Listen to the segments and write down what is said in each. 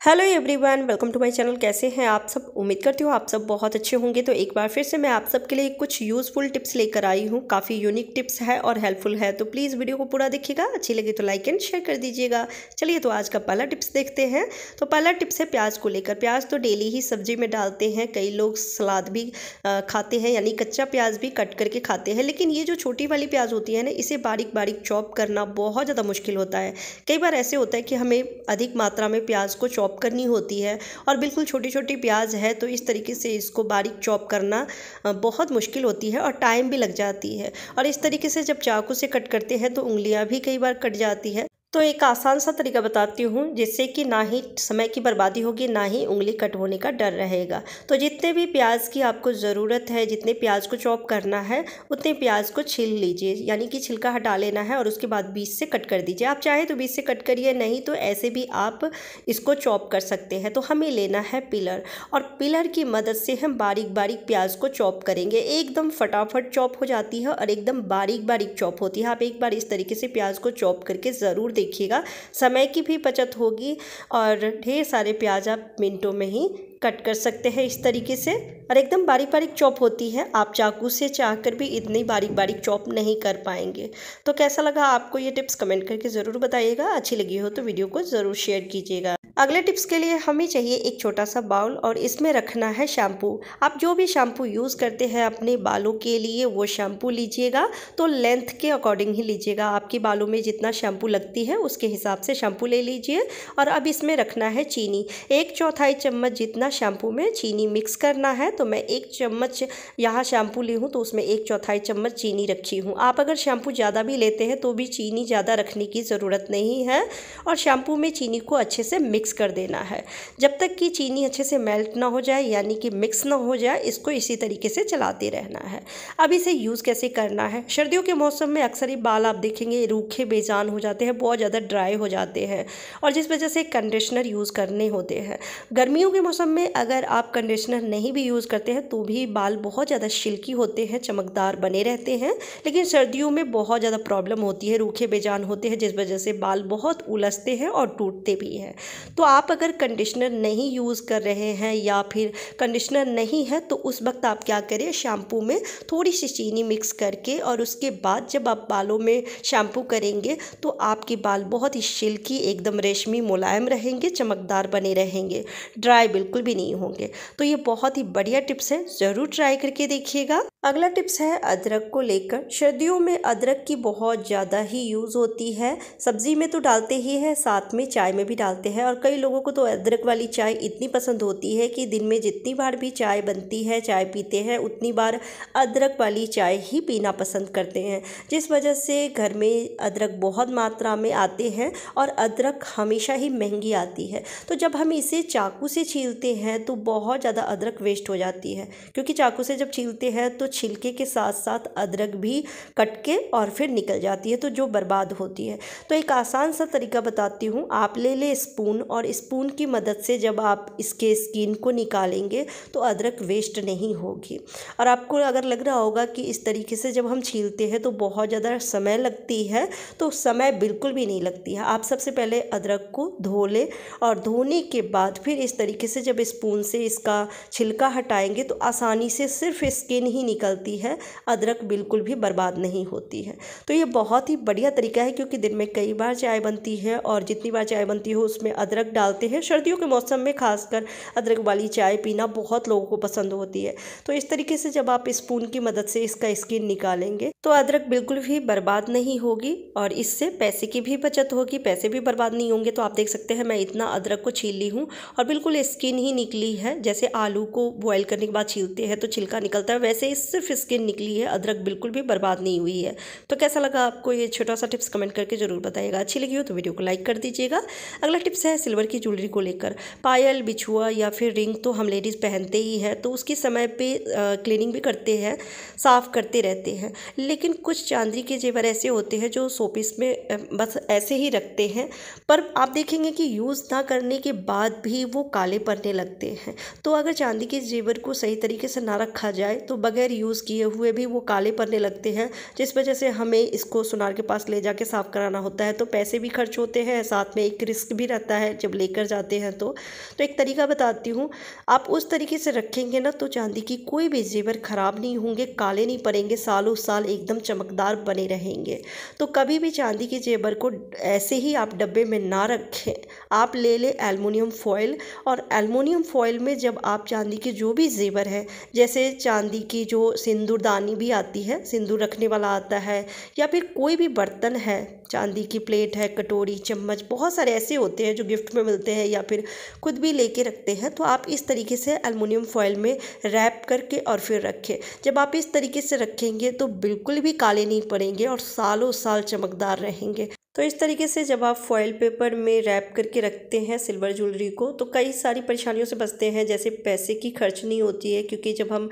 Hello everyone, welcome to my channel. कैसे हैं आप सब? उम्मीद करती हूँ आप सब बहुत अच्छे होंगे। तो एक बार फिर से मैं आप सब के लिए कुछ यूज़फुल टिप्स लेकर आई हूँ। काफ़ी यूनिक टिप्स है और हेल्पफुल है, तो प्लीज़ वीडियो को पूरा देखिएगा। अच्छी लगे तो लाइक एंड शेयर कर दीजिएगा। चलिए तो आज का पहला टिप्स देखते हैं। तो पहला टिप्स है प्याज को लेकर। प्याज तो डेली ही सब्जी में डालते हैं, कई लोग सलाद भी खाते हैं, यानी कच्चा प्याज भी कट करके खाते हैं। लेकिन ये जो छोटी वाली प्याज होती है ना, इसे बारीक बारीक चॉप करना बहुत ज़्यादा मुश्किल होता है। कई बार ऐसे होता है कि हमें अधिक मात्रा में प्याज को चॉप करनी होती है और बिल्कुल छोटी छोटी प्याज है, तो इस तरीके से इसको बारीक चॉप करना बहुत मुश्किल होती है और टाइम भी लग जाती है। और इस तरीके से जब चाकू से कट करते हैं तो उंगलियां भी कई बार कट जाती है। तो एक आसान सा तरीका बताती हूँ, जिससे कि ना ही समय की बर्बादी होगी, ना ही उंगली कट होने का डर रहेगा। तो जितने भी प्याज की आपको ज़रूरत है, जितने प्याज को चॉप करना है, उतने प्याज को छील लीजिए, यानी कि छिलका हटा लेना है और उसके बाद बीच से कट कर दीजिए। आप चाहे तो बीच से कट करिए, नहीं तो ऐसे भी आप इसको चॉप कर सकते हैं। तो हमें लेना है पिलर, और पिलर की मदद से हम बारीक बारीक प्याज को चॉप करेंगे। एकदम फटाफट चॉप हो जाती है और एकदम बारीक बारीक चॉप होती है। आप एक बार इस तरीके से प्याज को चॉप करके ज़रूर देखिएगा, समय की भी बचत होगी और ढेर सारे प्याज आप मिनटों में ही कट कर सकते हैं इस तरीके से। और एकदम बारीक बारीक चॉप होती है, आप चाकू से चाहकर भी इतनी बारीक बारीक चॉप नहीं कर पाएंगे। तो कैसा लगा आपको ये टिप्स कमेंट करके ज़रूर बताइएगा। अच्छी लगी हो तो वीडियो को ज़रूर शेयर कीजिएगा। अगले टिप्स के लिए हमें चाहिए एक छोटा सा बाउल और इसमें रखना है शैम्पू। आप जो भी शैम्पू यूज़ करते हैं अपने बालों के लिए, वो शैम्पू लीजिएगा तो लेंथ के अकॉर्डिंग ही लीजिएगा। आपके बालों में जितना शैम्पू लगती है उसके हिसाब से शैम्पू ले लीजिए। और अब इसमें रखना है चीनी। 1/4 चम्मच जितना शैम्पू में चीनी मिक्स करना है। तो मैं 1 चम्मच यहाँ शैम्पू ली हूँ, तो उसमें 1/4 चम्मच चीनी रखी हूँ। आप अगर शैम्पू ज़्यादा भी लेते हैं तो भी चीनी ज़्यादा रखने की ज़रूरत नहीं है। और शैम्पू में चीनी को अच्छे से मिक्स कर देना है। जब तक कि चीनी अच्छे से मेल्ट ना हो जाए, यानी कि मिक्स ना हो जाए, इसको इसी तरीके से चलाते रहना है। अब इसे यूज़ कैसे करना है? सर्दियों के मौसम में अक्सर ही बाल आप देखेंगे रूखे बेजान हो जाते हैं, बहुत ज़्यादा ड्राई हो जाते हैं, और जिस वजह से कंडीशनर यूज़ करने होते हैं। गर्मियों के मौसम में अगर आप कंडीशनर नहीं भी यूज़ करते हैं तो भी बाल बहुत ज़्यादा सिल्की होते हैं, चमकदार बने रहते हैं। लेकिन सर्दियों में बहुत ज़्यादा प्रॉब्लम होती है, रूखे बेजान होते हैं, जिस वजह से बाल बहुत उलझते हैं और टूटते भी हैं। तो आप अगर कंडीशनर नहीं यूज़ कर रहे हैं या फिर कंडीशनर नहीं है, तो उस वक्त आप क्या करें, शैम्पू में थोड़ी सी चीनी मिक्स करके और उसके बाद जब आप बालों में शैम्पू करेंगे तो आपके बाल बहुत ही सिल्की, एकदम रेशमी, मुलायम रहेंगे, चमकदार बने रहेंगे, ड्राई बिल्कुल भी नहीं होंगे। तो ये बहुत ही बढ़िया टिप्स है, ज़रूर ट्राई करके देखिएगा। अगला टिप्स है अदरक को लेकर। सर्दियों में अदरक की बहुत ज़्यादा ही यूज़ होती है। सब्जी में तो डालते ही है, साथ में चाय में भी डालते हैं। और कई लोगों को तो अदरक वाली चाय इतनी पसंद होती है कि दिन में जितनी बार भी चाय बनती है, चाय पीते हैं, उतनी बार अदरक वाली चाय ही पीना पसंद करते हैं। जिस वजह से घर में अदरक बहुत मात्रा में आते हैं और अदरक हमेशा ही महंगी आती है। तो जब हम इसे चाकू से छीलते हैं तो बहुत ज़्यादा अदरक वेस्ट हो जाती है, क्योंकि चाकू से जब छीलते हैं तो छिलके के साथ साथ अदरक भी कट के और फिर निकल जाती है, तो जो बर्बाद होती है। तो एक आसान सा तरीका बताती हूँ। आप ले ले स्पून, और स्पून की मदद से जब आप इसके स्किन को निकालेंगे तो अदरक वेस्ट नहीं होगी। और आपको अगर लग रहा होगा कि इस तरीके से जब हम छीलते हैं तो बहुत ज़्यादा समय लगती है, तो समय बिल्कुल भी नहीं लगती है। आप सबसे पहले अदरक को धो लें और धोने के बाद फिर इस तरीके से जब स्पून से इसका छिलका हटाएंगे तो आसानी से सिर्फ स्किन ही निकलती है, अदरक बिल्कुल भी बर्बाद नहीं होती है। तो ये बहुत ही बढ़िया तरीका है, क्योंकि दिन में कई बार चाय बनती है और जितनी बार चाय बनती हो उसमें अदरक डालते हैं। सर्दियों के मौसम में खासकर अदरक वाली चाय पीना बहुत लोगों को पसंद होती है। तो इस तरीके से जब आप स्पून की मदद से इसका स्किन निकालेंगे तो अदरक बिल्कुल भी बर्बाद नहीं होगी और इससे पैसे की भी बचत होगी, पैसे भी बर्बाद नहीं होंगे। तो आप देख सकते हैं मैं इतना अदरक को छील ली हूँ और बिल्कुल स्किन ही निकली है। जैसे आलू को बॉयल करने के बाद छीलते हैं तो छिलका निकलता है, वैसे ही सिर्फ स्किन निकली है, अदरक बिल्कुल भी बर्बाद नहीं हुई है। तो कैसा लगा आपको ये छोटा सा टिप्स कमेंट करके जरूर बताइएगा। अच्छी लगी हो तो वीडियो को लाइक कर दीजिएगा। अगला टिप्स है सिल्वर की ज्वेलरी को लेकर। पायल, बिछुआ या फिर रिंग तो हम लेडीज़ पहनते ही हैं, तो उसके समय पे क्लीनिंग भी करते हैं, साफ़ करते रहते हैं। लेकिन कुछ चांदी के जेवर ऐसे होते हैं जो शोपीस में बस ऐसे ही रखते हैं, पर आप देखेंगे कि यूज़ ना करने के बाद भी वो काले पड़ने लगते हैं। तो अगर चांदी के जेवर को सही तरीके से ना रखा जाए तो बगैर यूज़ किए हुए भी वो काले पड़ने लगते हैं, जिस वजह से हमें इसको सुनार के पास ले जाके साफ़ कराना होता है। तो पैसे भी खर्च होते हैं, साथ में एक रिस्क भी रहता है जब लेकर जाते हैं तो एक तरीका बताती हूँ। आप उस तरीके से रखेंगे ना तो चांदी की कोई भी जेवर ख़राब नहीं होंगे, काले नहीं पड़ेंगे, सालों साल एकदम चमकदार बने रहेंगे। तो कभी भी चांदी के जेवर को ऐसे ही आप डब्बे में ना रखें, आप ले लें एल्युमिनियम फॉइल। और एल्युमिनियम फॉइल में जब आप चांदी के जो भी जेवर है, जैसे चांदी की जो सिंदूरदानी भी आती है, सिंदूर रखने वाला आता है, या फिर कोई भी बर्तन है, चांदी की प्लेट है, कटोरी, चम्मच, बहुत सारे ऐसे होते हैं जो गिफ्ट में मिलते हैं या फिर खुद भी लेके रखते हैं, तो आप इस तरीके से एल्युमिनियम फॉइल में रैप करके और फिर रखें। जब आप इस तरीके से रखेंगे तो बिल्कुल भी काले नहीं पड़ेंगे और सालों साल चमकदार रहेंगे। तो इस तरीके से जब आप फॉइल पेपर में रैप करके रखते हैं सिल्वर ज्वेलरी को, तो कई सारी परेशानियों से बचते हैं। जैसे पैसे की खर्च नहीं होती है, क्योंकि जब हम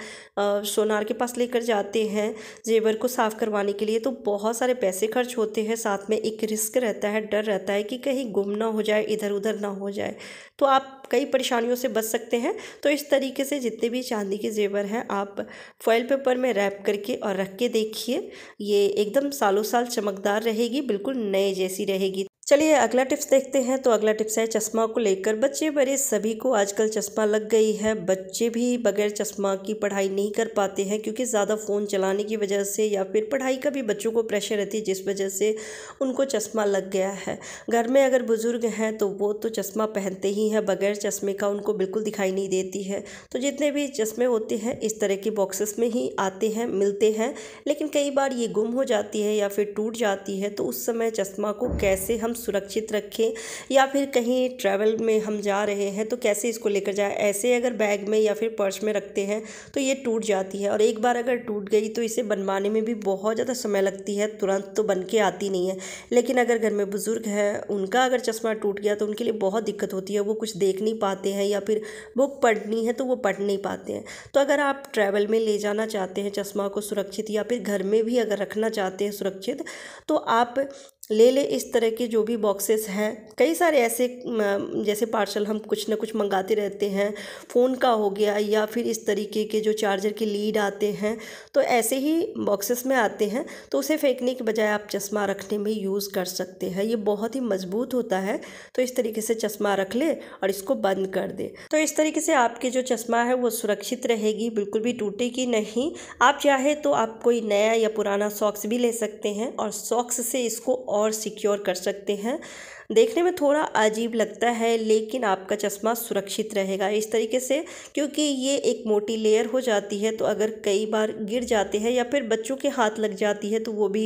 सोनार के पास लेकर जाते हैं जेवर को साफ़ करवाने के लिए तो बहुत सारे पैसे खर्च होते हैं, साथ में एक रिस्क रहता है, डर रहता है कि कहीं गुम ना हो जाए, इधर उधर ना हो जाए, तो आप कई परेशानियों से बच सकते हैं। तो इस तरीके से जितने भी चांदी के जेवर हैं आप फॉइल पेपर में रैप करके और रख के देखिए, ये एकदम सालों साल चमकदार रहेगी, बिल्कुल नए जैसी रहेगी। चलिए अगला टिप्स देखते हैं। तो अगला टिप्स है चश्मा को लेकर। बच्चे बड़े सभी को आजकल चश्मा लग गई है। बच्चे भी बगैर चश्मा की पढ़ाई नहीं कर पाते हैं, क्योंकि ज़्यादा फ़ोन चलाने की वजह से या फिर पढ़ाई का भी बच्चों को प्रेशर रहती है, जिस वजह से उनको चश्मा लग गया है। घर में अगर बुज़ुर्ग हैं तो वो तो चश्मा पहनते ही हैं, बगैर चश्मे का उनको बिल्कुल दिखाई नहीं देती है। तो जितने भी चश्मे होते हैं इस तरह के बॉक्सेस में ही आते हैं, मिलते हैं, लेकिन कई बार ये गुम हो जाती है या फिर टूट जाती है। तो उस समय चश्मा को कैसे हम सुरक्षित रखें, या फिर कहीं ट्रैवल में हम जा रहे हैं तो कैसे इसको लेकर जाएं। ऐसे अगर बैग में या फिर पर्स में रखते हैं तो ये टूट जाती है, और एक बार अगर टूट गई तो इसे बनवाने में भी बहुत ज़्यादा समय लगती है, तुरंत तो बन के आती नहीं है। लेकिन अगर घर में बुज़ुर्ग है, उनका अगर चश्मा टूट गया तो उनके लिए बहुत दिक्कत होती है, वो कुछ देख नहीं पाते हैं, या फिर बुक पढ़नी है तो वो पढ़ नहीं पाते हैं। तो अगर आप ट्रैवल में ले जाना चाहते हैं चश्मा को सुरक्षित, या फिर घर में भी अगर रखना चाहते हैं सुरक्षित, तो आप ले ले इस तरह के जो भी बॉक्सेस हैं। कई सारे ऐसे जैसे पार्सल हम कुछ ना कुछ मंगाते रहते हैं, फ़ोन का हो गया, या फिर इस तरीके के जो चार्जर के लीड आते हैं, तो ऐसे ही बॉक्सेस में आते हैं। तो उसे फेंकने के बजाय आप चश्मा रखने में यूज़ कर सकते हैं, ये बहुत ही मजबूत होता है। तो इस तरीके से चश्मा रख ले और इसको बंद कर दे, तो इस तरीके से आपके जो चश्मा है वो सुरक्षित रहेगी, बिल्कुल भी टूटेगी नहीं। आप चाहे तो आप कोई नया या पुराना सॉक्स भी ले सकते हैं और सॉक्स से इसको और सिक्योर कर सकते हैं। देखने में थोड़ा अजीब लगता है, लेकिन आपका चश्मा सुरक्षित रहेगा इस तरीके से, क्योंकि ये एक मोटी लेयर हो जाती है। तो अगर कई बार गिर जाते हैं या फिर बच्चों के हाथ लग जाती है तो वो भी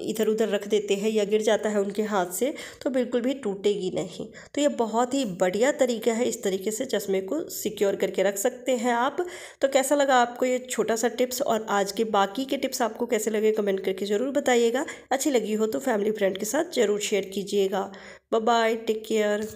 इधर उधर रख देते हैं या गिर जाता है उनके हाथ से, तो बिल्कुल भी टूटेगी नहीं। तो ये बहुत ही बढ़िया तरीका है, इस तरीके से चश्मे को सिक्योर करके रख सकते हैं आप। तो कैसा लगा आपको ये छोटा सा टिप्स, और आज के बाकी के टिप्स आपको कैसे लगे कमेंट करके ज़रूर बताइएगा। अच्छी लगी हो तो फैमिली फ्रेंड के साथ ज़रूर शेयर कीजिएगा। Bye bye, take care.